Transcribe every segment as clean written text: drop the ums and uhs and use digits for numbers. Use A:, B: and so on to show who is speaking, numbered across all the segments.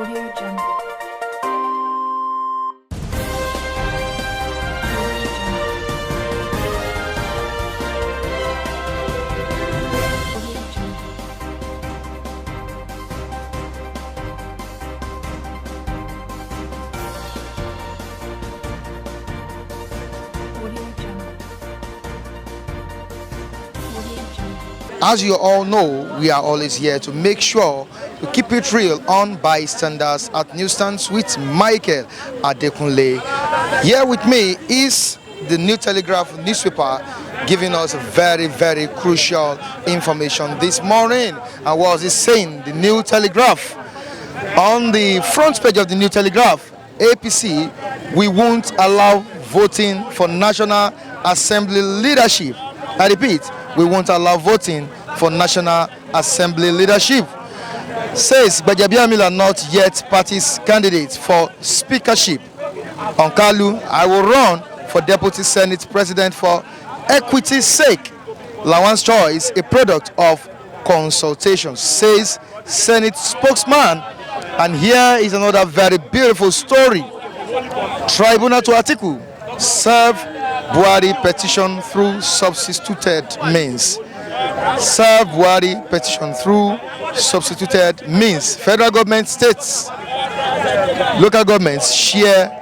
A: Audio Jungle.
B: As you all know, we are always here to make sure to keep it real on Bystanders at Newsstands with Michael Adekunle. Here with me is the New Telegraph newspaper giving us very, very crucial information this morning. And what was it saying? The New Telegraph. On the front page of the New Telegraph, APC, we won't allow voting for National Assembly leadership. I repeat, we won't allow voting for National Assembly leadership. Says Gbajabiamila are not yet party's candidate for speakership. On Kalu, I will run for Deputy Senate President for equity's sake. Lawan's choice, a product of consultation, says Senate spokesman. And here is another very beautiful story. Tribunal to Atiku serve Buhari petition through substituted means. Serve Buhari petition through substituted means. Federal government, states, local governments share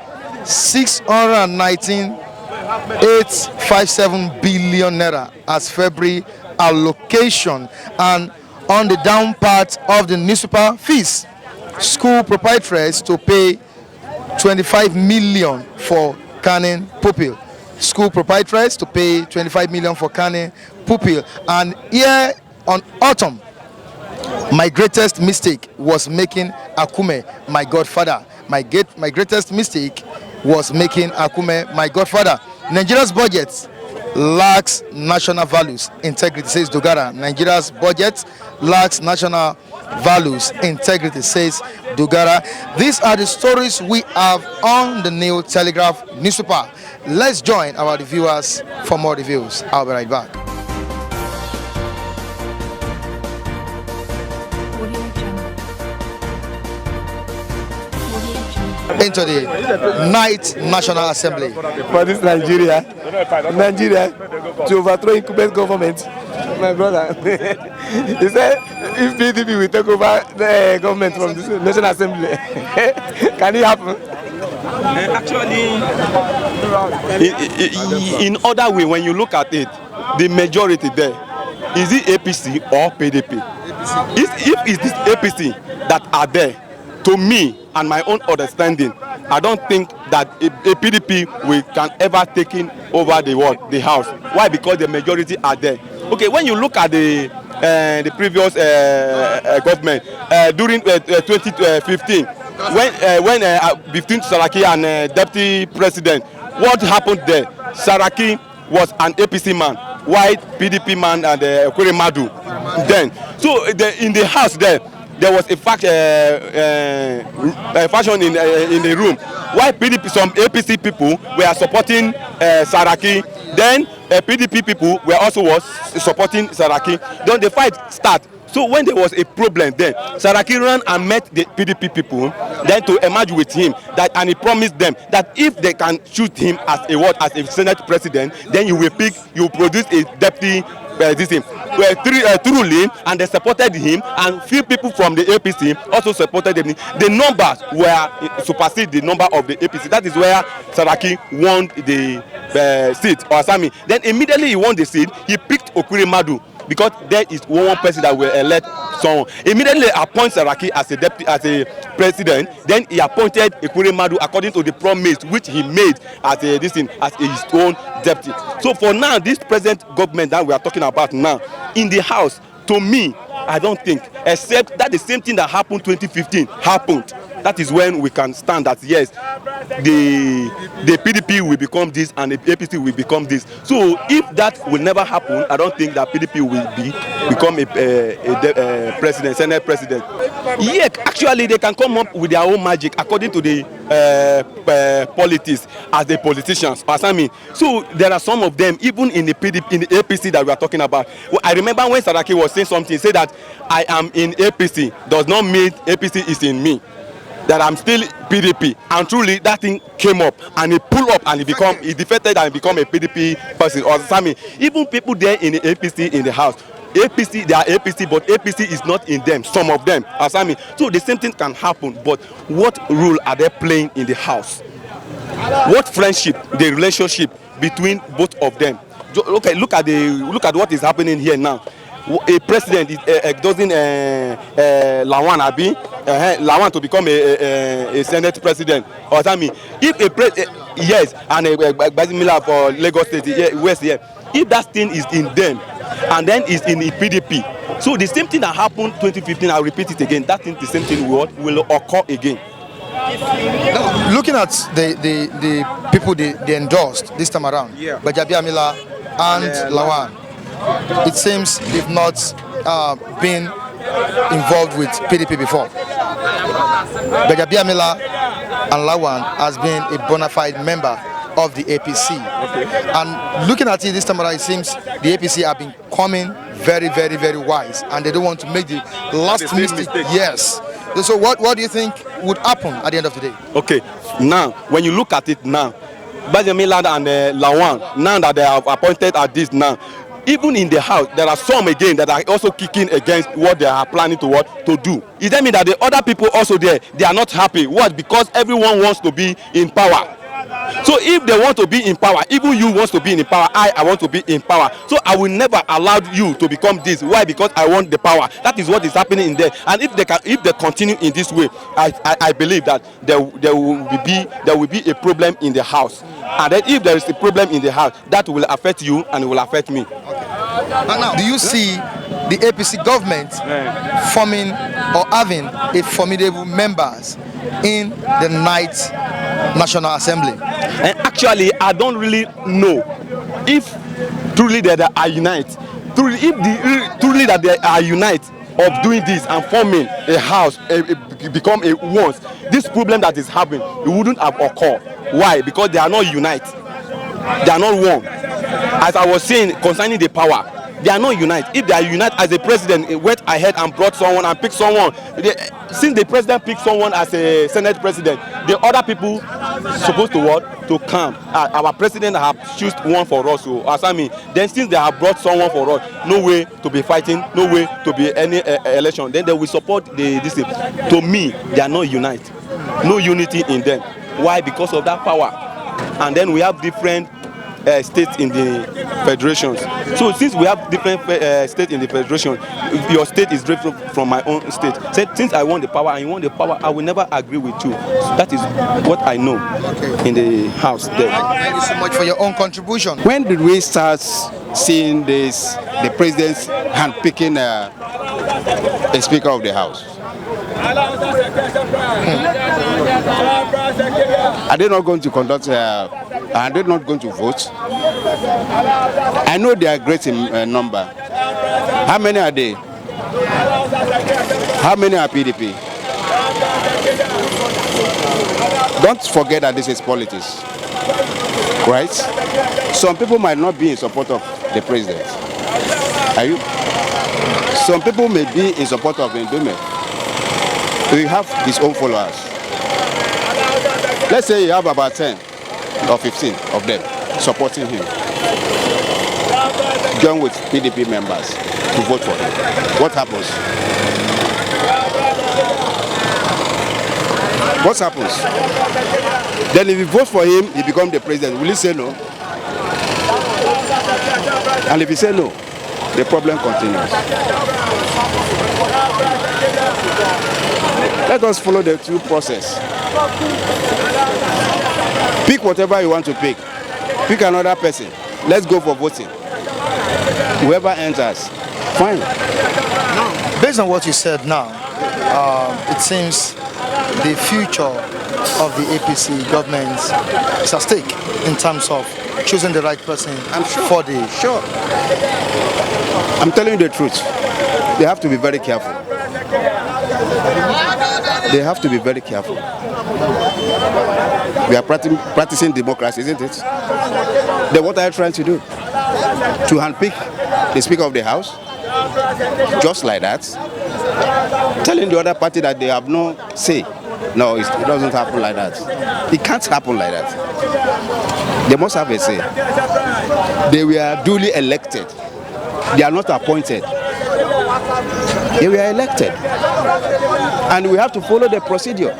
B: 619,857 billion naira as February allocation. And on the down part of the newspaper fees, school proprietaries to pay 25 million for canning pupil. School proprietaries to pay 25 million for canning pupil. And here on autumn, my greatest mistake was making Akume my godfather. My greatest mistake was making Akume my godfather. Nigeria's budget lacks national values, integrity, says Dogara. Nigeria's budget lacks national values, integrity, says Dogara. These are the stories we have on the New Telegraph newspaper. Let's join our reviewers for more reviews. I'll be right back. Into the night National Assembly.
C: For this Nigeria, to overthrow incumbent government, my brother, he said if PDP will take over the government from this National Assembly, can it happen?
D: Actually, in other way, when you look at it, the majority there, is it APC or PDP? If it's this APC that are there, to me and my own understanding, I don't think that a PDP can ever take over the house. Why? Because the majority are there. Okay, when you look at the previous government during 2015, when between Saraki and Deputy President, what happened there? Saraki was an APC man, white PDP man and Okwere Madu. Then, so in the house there was a faction in the room. Why PDP, some APC people were supporting Saraki, then PDP people were also supporting Saraki. Then the fight started. So when there was a problem, then Saraki ran and met the PDP people, then to emerge with him and he promised them that if they can choose him as a Senate President, then you produce a deputy. Truly, and they supported him, and few people from the APC also supported him. The numbers were supersede the number of the APC. That is where Saraki won the seat, or Asami. Then immediately he won the seat, he picked Okwere Madu, because there is one person that will elect someone. Immediately appoint Saraki as a president. Then he appointed Okwere Madu according to the promise which he made as his own deputy. So for now, this present government that we are talking about now in the house, to me, I don't think, except that the same thing that happened 2015 happened. That is when we can stand that yes, the PDP will become this and the APC will become this. So if that will never happen, I don't think that PDP will become a president, Senate president. Yeah, actually they can come up with their own magic according to the politics as the politicians. So there are some of them even in the PDP, in the APC that we are talking about. I remember when Saraki was saying something, say that I am in APC does not mean APC is in me. that I'm still PDP, and truly that thing came up and he pulled up and he defected and become a PDP person. Or Sammy, even people there in the APC in the house, APC, they are APC, but APC is not in them, some of them, Asami. So the same thing can happen, but what role are they playing in the house? What friendship, the relationship between both of them? Okay, look at what is happening here now. A president doesn't Lawan Abi Lawan to become a Senate president. Or Asami, if a president, yes, and a Bazimila for Lagos State, West here, if that thing is in them, and then is in the PDP. So the same thing that happened 2015, I'll repeat it again, that thing, the same thing will occur again.
B: Now, looking at the people they endorsed this time around, Gbajabiamila and Lawan, it seems they've not been involved with PDP before. Gbajabiamila and Lawan has been a bona fide member of the APC. And looking at it this time around, it seems the APC have been coming very, very, very wise, and they don't want to make the last mistake. Yes. So what do you think would happen at the end of the day? Okay,
D: now when you look at it now, Gbajabiamila and Lawan, now that they have appointed at this now, even in the house, there are some again that are also kicking against what they are planning to do. It doesn't mean that the other people also there, they are not happy. What? Because everyone wants to be in power. So if they want to be in power, even you want to be in power, I want to be in power. So I will never allow you to become this. Why? Because I want the power. That is what is happening in there. And if they continue in this way, I believe that there will be a problem in the house. And then if there is a problem in the house, that will affect you and it will affect me.
B: And now, do you see the APC government forming or having a formidable members in the ninth National Assembly?
D: And actually, I don't really know if truly that they are united. Truly that they are united of doing this and forming a house, become a once. This problem that is happening, it wouldn't have occurred. Why? Because they are not united. They are not one. As I was saying concerning the power, they are not united. If they are united, as a president went ahead and brought someone and picked someone, since the president picked someone as a Senate president, the other people supposed to what? To come. Our president have chosen one for us. So Asami, then since they have brought someone for us, no way to be fighting, no way to be any election. Then they will support this thing. To me, they are not united. No unity in them. Why? Because of that power. And then we have different states in the federations. So since we have different states in the federation, your state is different from my own state. Since I want the power and you want the power, I will never agree with you. So that is what I know in the house there.
B: Thank you so much for your own contribution.
A: When did we start seeing this, the president's handpicking a speaker of the house? Are they not going to conduct? Are they not going to vote? I know they are great in number. How many are they? How many are PDP? Don't forget that this is politics, right? Some people might not be in support of the president. Are you? Some people may be in support of Ndume. We have his own followers. Let's say you have about 10 or 15 of them supporting him. Join with PDP members to vote for him. What happens? What happens? Then if you vote for him, he becomes the president. Will you say no? And if you say no, the problem continues. Let us follow the due process. Pick whatever you want to pick. Pick another person. Let's go for voting. Whoever enters, fine.
B: Based on what you said now, it seems the future of the APC government is at stake in terms of choosing the right person for the...
A: Sure. I'm telling you the truth. They have to be very careful. They have to be very careful. We are practicing democracy, isn't it? Then what are you trying to do? To handpick the Speaker of the House? Just like that? Telling the other party that they have no say No, it doesn't happen like that. It can't happen like that. They must have a say. They were duly elected. They are not appointed. They were elected. And we have to follow the procedure,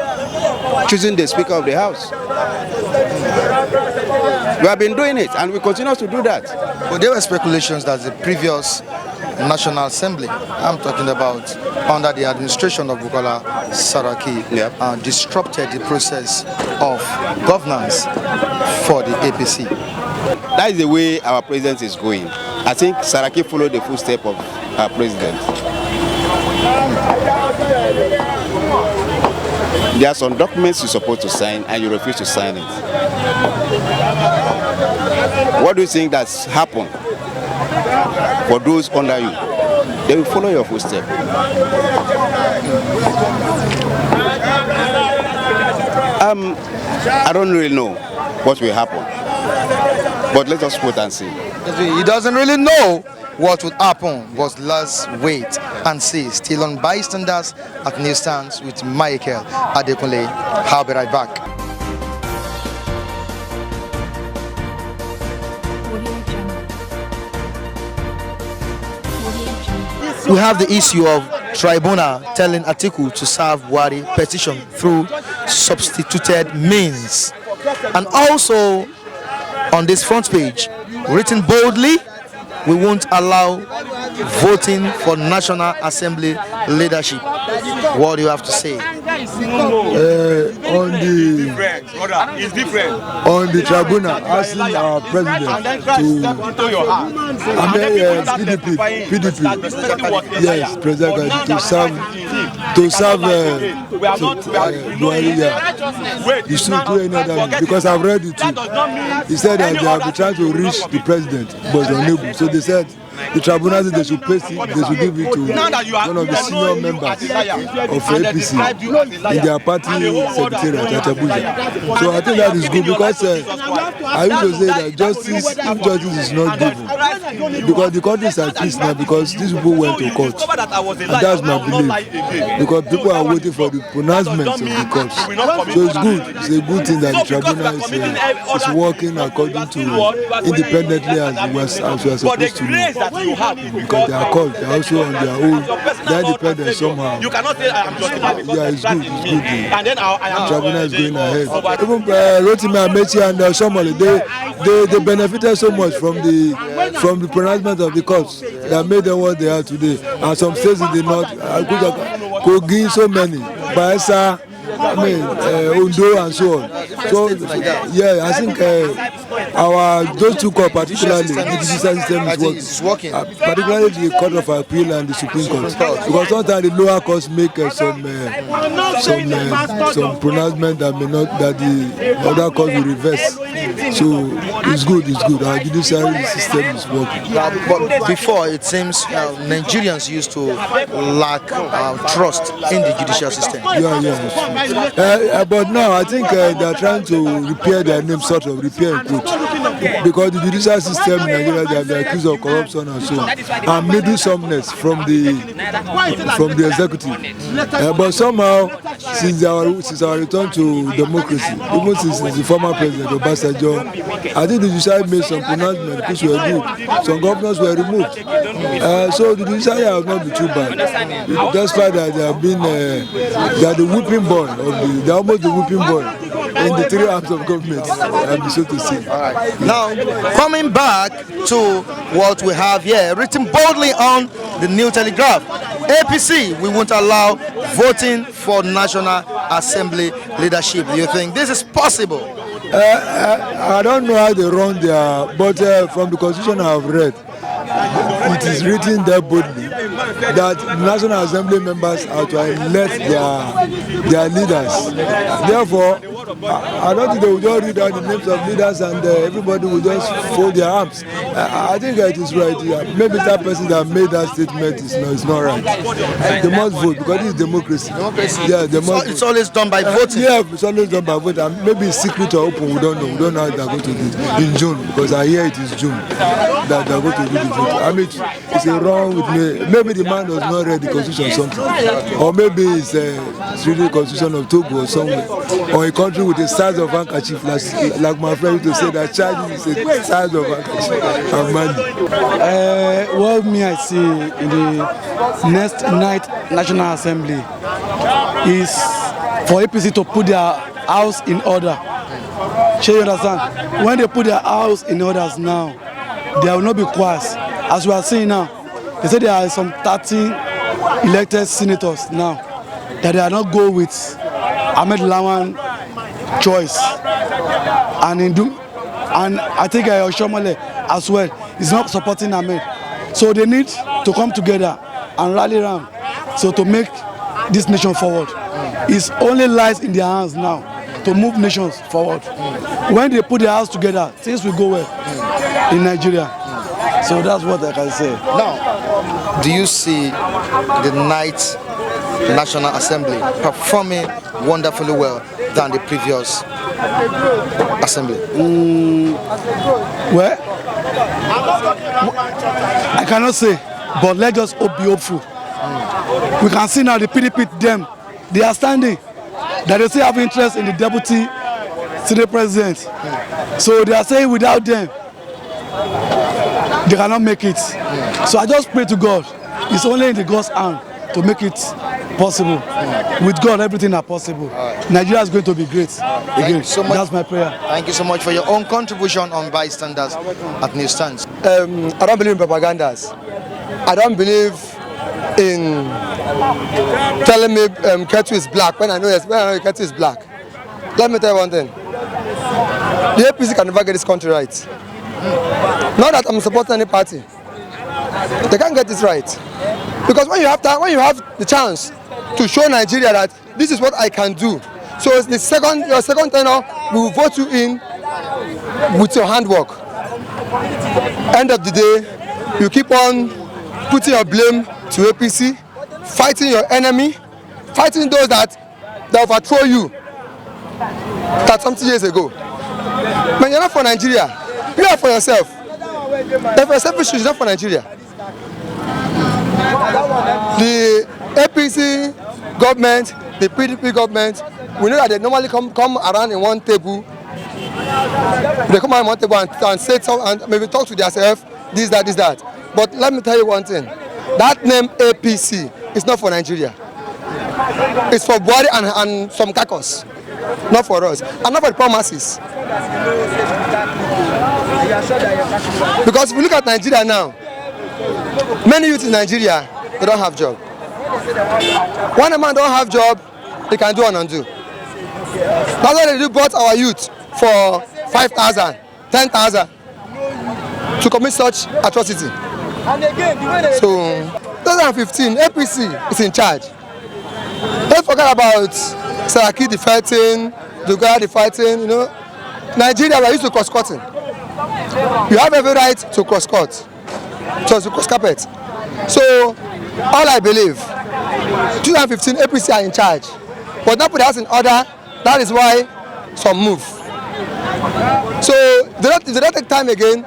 A: choosing the Speaker of the House. We have been doing it, and we continue to do that.
B: But there were speculations that the previous National Assembly, I'm talking about under the administration of Bukola Saraki, disrupted the process of governance for the APC.
A: That is the way our president is going. I think Saraki followed the footsteps of our president. There are some documents you're supposed to sign and you refuse to sign it. What do you think that's happened for those under you? They will follow your footsteps. I don't really know what will happen, but let us wait and see.
B: He doesn't really know what would happen, but let's wait and see. Still on Bystanders at Newsstands with Michael Adekunle. I'll be right back. We have the issue of tribunal telling Atiku to serve Buhari petition through substituted means. And also on this front page, written boldly, we won't allow voting for National Assembly leadership. What do you have to say?
E: On the tribunal, asking our president PDP, yes, president to serve Buhari. He should do another, because I've read it too. He said that they have been trying to reach the president, but unable. So they said the tribunal said they should paste it, they should give it to one of the senior members of APC in their party secretariat at Abuja. So I think that is good, because I used to say that if justice is not given, because the country is at peace now, because these people went to court, and that's my belief, because people are waiting for the pronouncements of the courts. So it's good, it's a good thing that the tribunal is working according to independently as we are supposed to do. Because they are called, they are also on their own, they are independent somehow. You cannot say I am justified. Yeah, it's good. And then the tribunal is going ahead. Even Rotimi Amechi and Somali, they benefited so much from the pronouncement of the courts that made them what they are today. And some states in the north, Kogi, so many, Bayelsa, Ondo and so on. So yeah, I think those two courts, particularly the judicial system is working. Particularly the Court of Appeal and the Supreme Court, because sometimes the lower courts make some pronouncement that may not, that the other courts will reverse. So it's good. Our judicial system is working.
B: But before, it seems Nigerians used to lack trust in the judicial system.
E: Yeah. But now I think they are trying to repair their name, sort of repair and quote, because the judicial system in Nigeria, they have been accused of corruption and so on, and meddlesomeness from the executive. But somehow, since our return to democracy, even since the former president Obasanjo, I think the judiciary made some pronouncements which were good. Some governors were removed. So the judiciary has not been too bad. Despite that they have been they are the whipping boy they are almost the whipping boy in the three arms of government, so to say.
B: Now, coming back to what we have here, written boldly on the New Telegraph, APC, we won't allow voting for National Assembly leadership. Do you think this is possible?
E: I don't know how they run their, but from the constitution I have read, it is written there boldly that National Assembly members are to elect their leaders. Therefore, I don't think they will just read out the names of leaders and everybody will just fold their arms. I think it is right. Yeah. Maybe that person that made that statement is not right. They must vote because this is democracy. Yeah, they must.
B: It's always done by voting.
E: Yeah, it's always done by voting. And maybe it's secret or open. We don't know. We don't know how they're going to do it in June because I hear it is June that they're going to do the vote. I mean, it's a wrong with me. Maybe the man does not read the constitution or something, or maybe it's reading the constitution of Togo or somewhere, or a country with the size of handkerchief, like my friend used to say that Chad is the size of handkerchief and money.
F: What me I see in the next night National Assembly is for APC to put their house in order. You understand? When they put their house in orders now, there will not be quasi. As we are seeing now, they say there are some 13 elected senators now that they are not go with Ahmed Lawan choice, and I think Oshomole as well is not supporting Ahmed. So they need to come together and rally around so to make this nation forward. It only lies in their hands now to move nations forward. When they put their house together, things will go well in Nigeria. So that's what I can say.
B: Now, do you see the night National Assembly performing wonderfully well than the previous assembly?
F: Well, I cannot say, but let us be hopeful. We can see now the PDP, them, they are standing, that they still have interest in the deputy Senate president. So they are saying without them, they cannot make it. So I just pray to God. It's only in the God's hand to make it possible. With God, everything is possible. Nigeria is going to be great. Again, so much. That's my prayer.
B: Thank you so much for your own contribution on bystanders at Newsstands.
C: I don't believe in propagandas. I don't believe in telling me Ketu is black when I know Ketu is black. Let me tell you one thing. The APC can never get this country right. Not that I'm supporting any party. They can't get this right. Because when you have the chance to show Nigeria that this is what I can do. So it's your second tenure, we will vote you in with your handwork. End of the day, you keep on putting your blame to APC, fighting your enemy, fighting those that overthrow you. That's something years ago. Man, you're not for Nigeria. You are for yourself. If you're selfish, you're not for Nigeria. The APC government, the PDP government, we know that they normally come around in one table. They come around in one table and say something and maybe talk to themselves, this, that. But let me tell you one thing. That name APC is not for Nigeria. It's for Buhari and some caucus. Not for us. And not for the promises. Because if you look at Nigeria now, many youth in Nigeria, they don't have job. When a man don't have job, he can do and undo. That's why they do bought our youth for 5,000, 10,000 to commit such atrocity. So, 2015, APC is in charge. Don't forget about Saraki defecting, Dugara defecting, you know. Nigeria, we are used to cross-cutting. You have every right to cross-cut, to cross-carpet. So, all I believe, 2015 APC are in charge. But now put the house in order, that is why some move. So, if they don't take time again,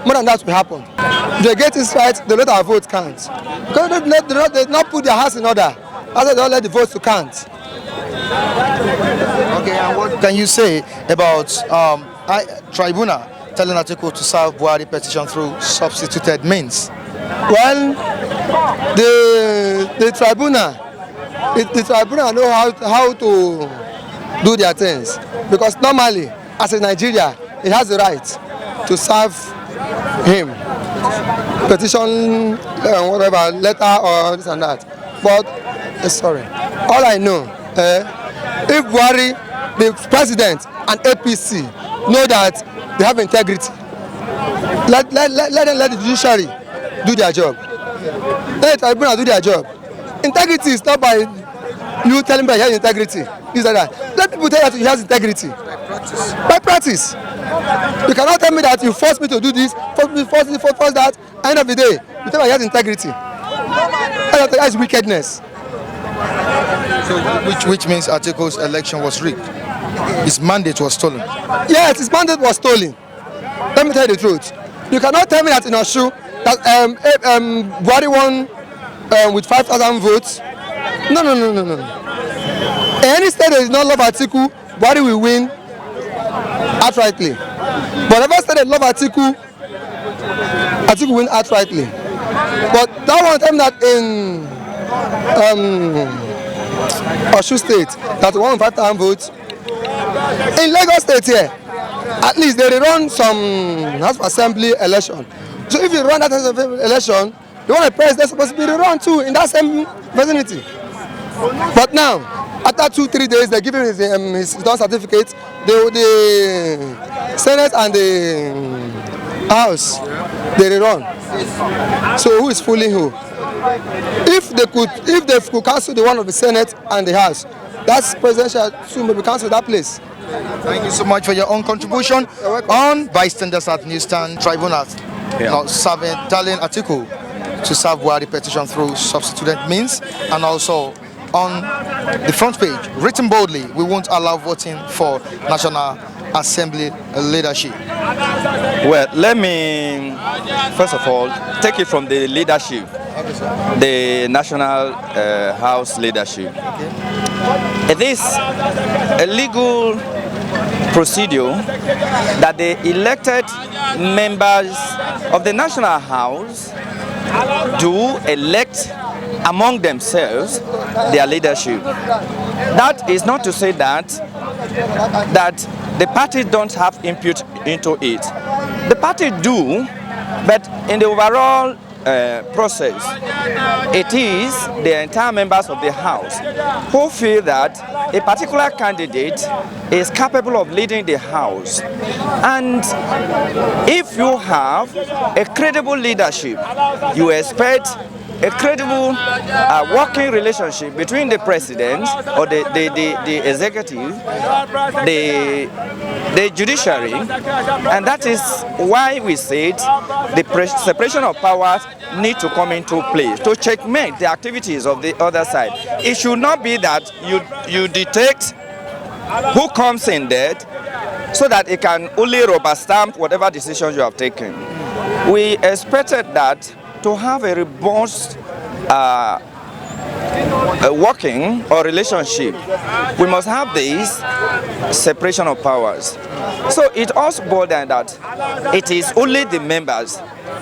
C: more than that will happen. If they get this right, they let our vote count. Because they not put their house in order, that's why they don't let the votes to count.
B: Okay, and what can you say about tribunal telling Atiku to serve Buhari petition through substituted means?
C: Well, the tribunal know how to do their things, because normally, as in Nigeria, it has the right to serve him petition, whatever, letter or this and that. But sorry, all I know, if Buhari, the president and APC know that they have integrity, let the judiciary do their job. Let the tribunal do their job. Integrity is not by
B: You tell him that he has integrity. This and that. Let people tell you that he has integrity. By practice. You cannot tell me that you force me to do this, force that. End of the day, you tell me he has integrity. That is wickedness.
G: So which means Atiku's election was rigged. His mandate was stolen.
B: Yes, his mandate was stolen. Let me tell you the truth. You cannot tell me that in Oshu that Buhari won with 5,000 votes. No. Any state that is not love Atiku, Buhari will win outrightly. But whatever state that love Atiku will win outrightly. But that one time that in Oshu State that won 5,000 votes. In Lagos State here, at least they run some House of Assembly election. So if you run that House of Assembly election, the one the president is supposed to be run too in that same vicinity. But now, after 2-3 days, they give him his return certificate. The Senate and the House, they run. So who is fooling who? If they could cancel the one of the Senate and the House, that's presidential soon will be cancelled that place.
G: Thank you so much for your own contribution on bystanders at Newstand Tribunals. Now telling Atiku to serve Buhari petition through substituted means, and also on the front page, written boldly, we won't allow voting for National Assembly leadership.
H: Well, let me first of all take it from the leadership, the National House leadership. It is a legal procedure that the elected members of the National House do elect among themselves their leadership. That is not to say that the parties don't have input into it. The parties do, but in the overall process, it is the entire members of the House who feel that a particular candidate is capable of leading the House. And if you have a credible leadership, you expect a credible working relationship between the president or the executive, the judiciary, and that is why we said the separation of powers need to come into place to checkmate the activities of the other side. It should not be that you detect who comes in there so that it can only rubber stamp whatever decisions you have taken. We expected that to have a robust working or relationship, we must have this separation of powers. So it also boils down that it is only the members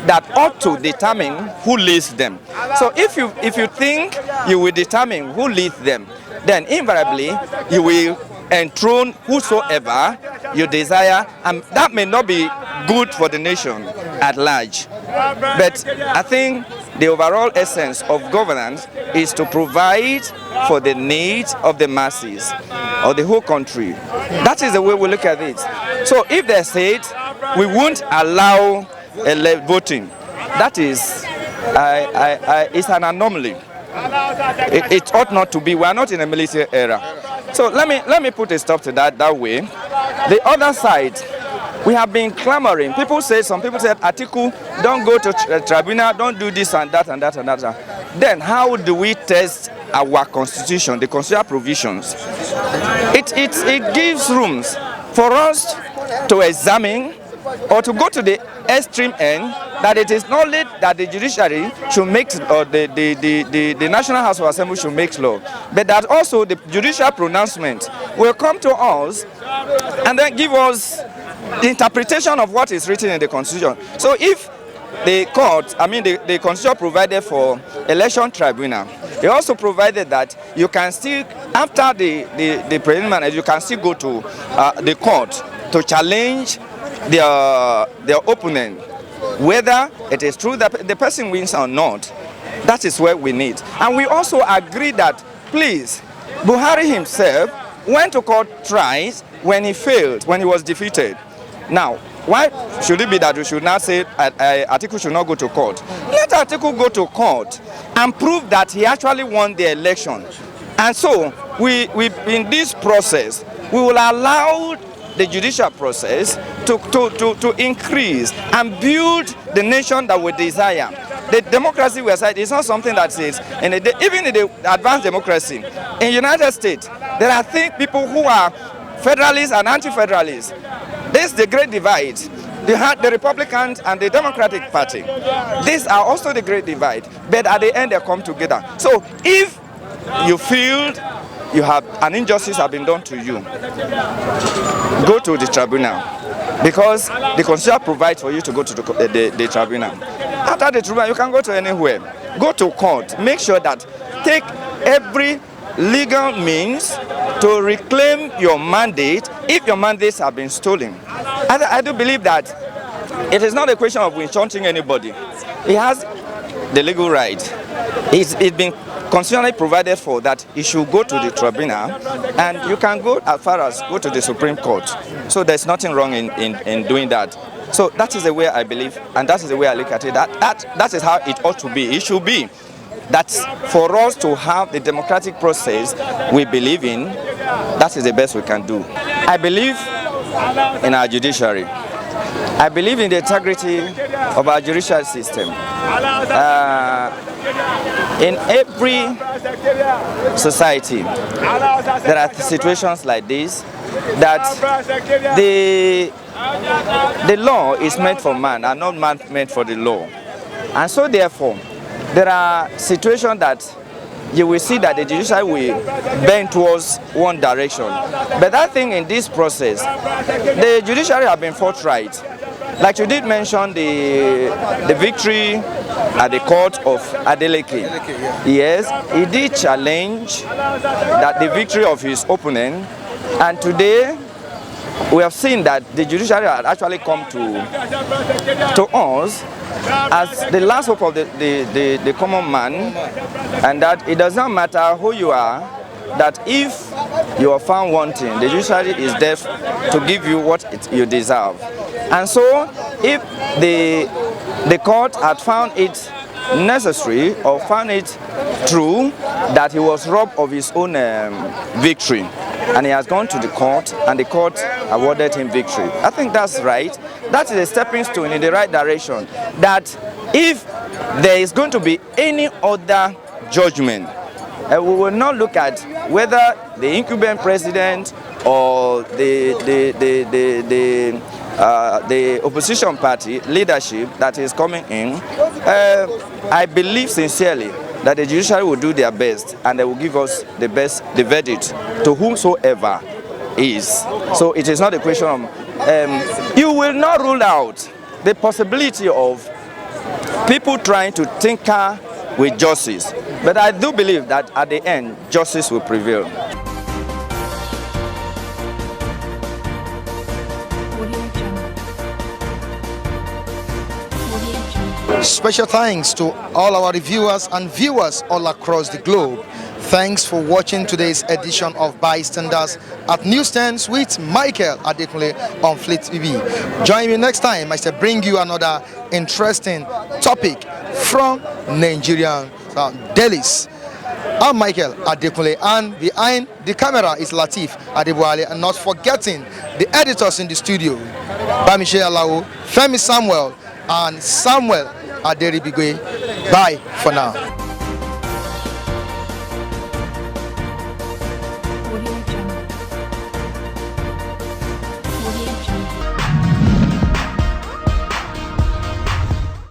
H: that ought to determine who leads them. So if you think you will determine who leads them, then invariably you will enthrone whosoever you desire, and that may not be good for the nation at large. But I think the overall essence of governance is to provide for the needs of the masses of the whole country. That is the way we look at it. So if they say we won't allow voting, that is it's an anomaly. It ought not to be. We are not in a military era. So let me put a stop to that way. The other side, we have been clamoring. Some people said, Atiku, don't go to tribunal, don't do this and that and that and that. Then how do we test our constitution, the constitutional provisions? It gives rooms for us to examine or to go to the extreme end, that it is not only that the judiciary should make, or the National House of Assembly should make law, but that also the judicial pronouncement will come to us and then give us the interpretation of what is written in the Constitution. So if the court, the Constitution provided for election tribunal, it also provided that you can still, after the preliminary, you can still go to the court to challenge their opponent, whether it is true that the person wins or not. That is what we need. And we also agree that, please, Buhari himself went to court twice when he failed, when he was defeated. Now, why should it be that we should not say Atiku should not go to court? Let Atiku go to court and prove that he actually won the election. And so, we in this process, we will allow the judicial process to increase and build the nation that we desire. The democracy we are saying is not something that is, even in the advanced democracy, in the United States, there are people who are federalists and anti-federalists. This is the great divide. The Republicans and the Democratic Party. These are also the great divide, but at the end they come together. So if you feel you have an injustice has been done to you, go to the tribunal, because the Constitution provides for you to go to the tribunal. After the tribunal, you can go to anywhere. Go to court. Make sure that take every legal means to reclaim your mandate if your mandates have been stolen. I do believe that it is not a question of insulting anybody. He has the legal right. It's been constitutionally provided for that he should go to the tribunal, and you can go as far as go to the Supreme Court. So there's nothing wrong in doing that. So that is the way I believe, and that is the way I look at it. That is how it ought to be. It should be that for us to have the democratic process we believe in, that is the best we can do. I believe in our judiciary. I believe in the integrity of our judicial system. In every society, there are situations like this that the law is meant for man and not man meant for the law. And so therefore, there are situations that you will see that the judiciary will bend towards one direction. But I think in this process, the judiciary have been forthright. Like you did mention the victory at the court of Adeleke. Yes, he did challenge that the victory of his opponent, and today we have seen that the judiciary had actually come to us as the last hope of the common man, and that it does not matter who you are, that if you are found wanting, the judiciary is there to give you what you deserve. And so if the court had found it necessary or found it true that he was robbed of his own victory, and he has gone to the court and the court awarded him victory, I think that's right. That is a stepping stone in the right direction, that if there is going to be any other judgment, we will not look at whether the incumbent president or the opposition party leadership that is coming in. I believe sincerely that the judiciary will do their best, and they will give us the verdict to whomsoever is. So it is not a question of, you will not rule out the possibility of people trying to tinker with justice. But I do believe that at the end, justice will prevail.
B: Special thanks to all our reviewers and viewers all across the globe. Thanks for watching today's edition of Bystanders at Newsstands with Michael Adekunle on Fleet TV. Join me next time as I bring you another interesting topic from Nigerian delis. I'm Michael Adekunle, and behind the camera is Latif Adebwale, and not forgetting the editors in the studio, Bamiche Alao, Femi Samuel, and Samuel Aderibigwe. Bye for now.